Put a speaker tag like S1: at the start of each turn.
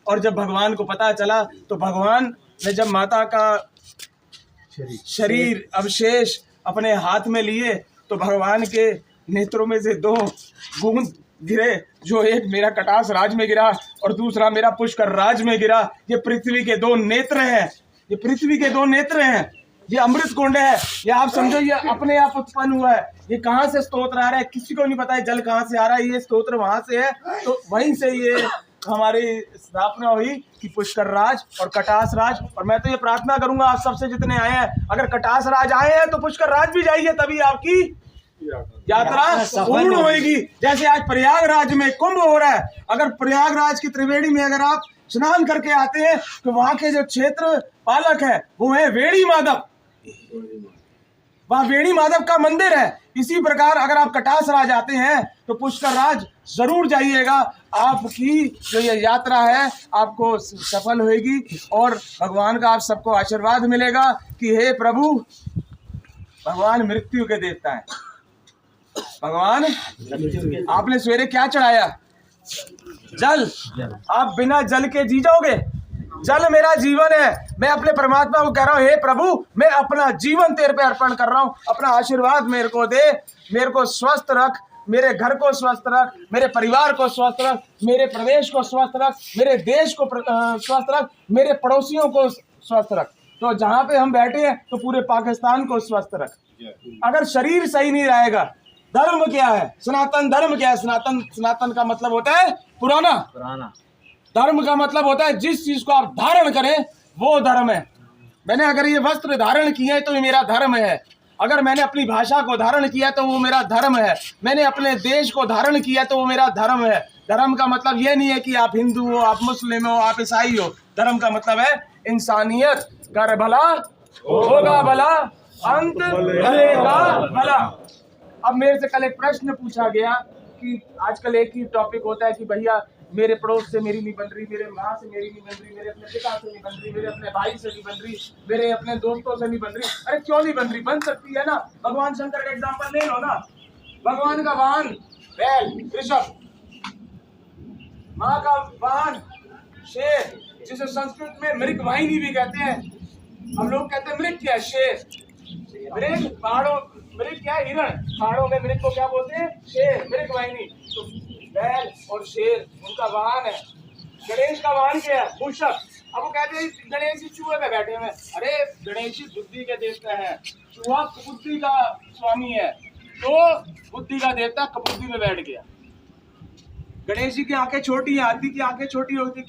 S1: और जब भगवान को पता चला तो भगवान ने जब माता का शरीर अवशेष अपने हाथ में लिए तो भगवान के नेत्रों में से 2 बूंद गिरे, जो एक मेरा कटास राज में गिरा और दूसरा मेरा पुष्कर राज में गिरा। ये पृथ्वी के 2 नेत्र हैं, ये पृथ्वी के 2 नेत्र हैं, ये अमृत कुंड है। ये आप समझो ये अपने आप उत्पन्न हुआ है। ये कहाँ से स्तोत्र आ रहा है किसी को नहीं पता है, जल कहाँ से आ रहा है, ये स्तोत्र वहां से है। तो वहीं से ये हमारी स्थापना हुई कि पुष्कर राज और कटास राज। और मैं तो ये प्रार्थना करूंगा आप सबसे जितने आए हैं, अगर कटास राज आए हैं तो पुष्कर राज भी जाइए, तभी आपकी यात्रा पूर्ण होगी। जैसे आज प्रयागराज में कुंभ हो रहा है, अगर प्रयागराज की त्रिवेणी में अगर आप स्नान करके आते हैं तो वहां के जो क्षेत्र पालक है वो है वेणी माधव, वहां वेणी माधव का मंदिर है। इसी प्रकार अगर आप कटास राज आते हैं तो पुष्कर राज जरूर जाइएगा। आपकी जो ये यात्रा है आपको सफल होगी और भगवान का आप सबको आशीर्वाद मिलेगा कि हे प्रभु, भगवान मृत्यु के देवता है। भगवान आपने सवेरे क्या चढ़ाया? जल। आप बिना जल के जी जाओगे? जल मेरा जीवन है। मैं अपने परमात्मा को कह रहा हूँ, हे प्रभु, मैं अपना जीवन तेरे पे अर्पण कर रहा हूँ, अपना आशीर्वाद मेरे को दे, मेरे को स्वस्थ रख, मेरे घर को स्वस्थ रख, मेरे परिवार को स्वस्थ रख, मेरे प्रदेश को स्वस्थ रख, मेरे देश को स्वस्थ रख, मेरे पड़ोसियों को स्वस्थ रख। तो जहाँ पे हम बैठे हैं तो पूरे पाकिस्तान को स्वस्थ रख। अगर शरीर सही नहीं रहेगा, धर्म क्या है? सनातन धर्म क्या है? सनातन का मतलब होता है पुराना। धर्म का मतलब होता है जिस चीज को आप धारण करें वो धर्म है। मैंने अगर ये वस्त्र धारण किए तो ये मेरा धर्म है। अगर मैंने अपनी भाषा को धारण किया तो वो मेरा धर्म है। मैंने अपने देश को धारण किया तो वो मेरा धर्म है। धर्म का मतलब ये नहीं है कि आप हिंदू हो, आप मुस्लिम हो, आप ईसाई हो। धर्म का मतलब है इंसानियत। कर भला होगा भला, अंत भलेगा भला। अब मेरे से कल एक प्रश्न पूछा गया कि आजकल एक ही टॉपिक होता है कि भैया मेरे पड़ोस से मेरी नहीं बन रही, मेरे माँ से मेरी नहीं बन रही, मेरे अपने पिता से नहीं बन रही, मेरे अपने भाई से नहीं बन रही, मेरे अपने दोस्तों से नहीं बन रही। अरे क्यों नहीं बन रही? बन सकती है ना। भगवान शंकर का एग्जाम्पल ले लो ना। भगवान का वाहन बैल, ऋषभ, माँ का वाहन शेर, जिसे संस्कृत में मृगवाहिनी भी कहते हैं। हम लोग कहते हैं मृग क्या है? शेर। मृग पहाड़ों, मृग क्या है? हिरण। पहाड़ों में मृग को क्या बोलते हैं? शेर, मृगवाहिनी। तो बैल और शेर उनका वाहन है। गणेश का वाहन क्या है? मूषक। अब वो कहते हैं गणेश जी चूहे पे बैठे हुए। अरे गणेश जी बुद्धि के देवता है, चूहा बुद्धि का स्वामी है, तो बुद्धि का देवता कबूती में बैठ गया। गणेश जी की आंखें छोटी हैं, हाथी की आंखें छोटी होती।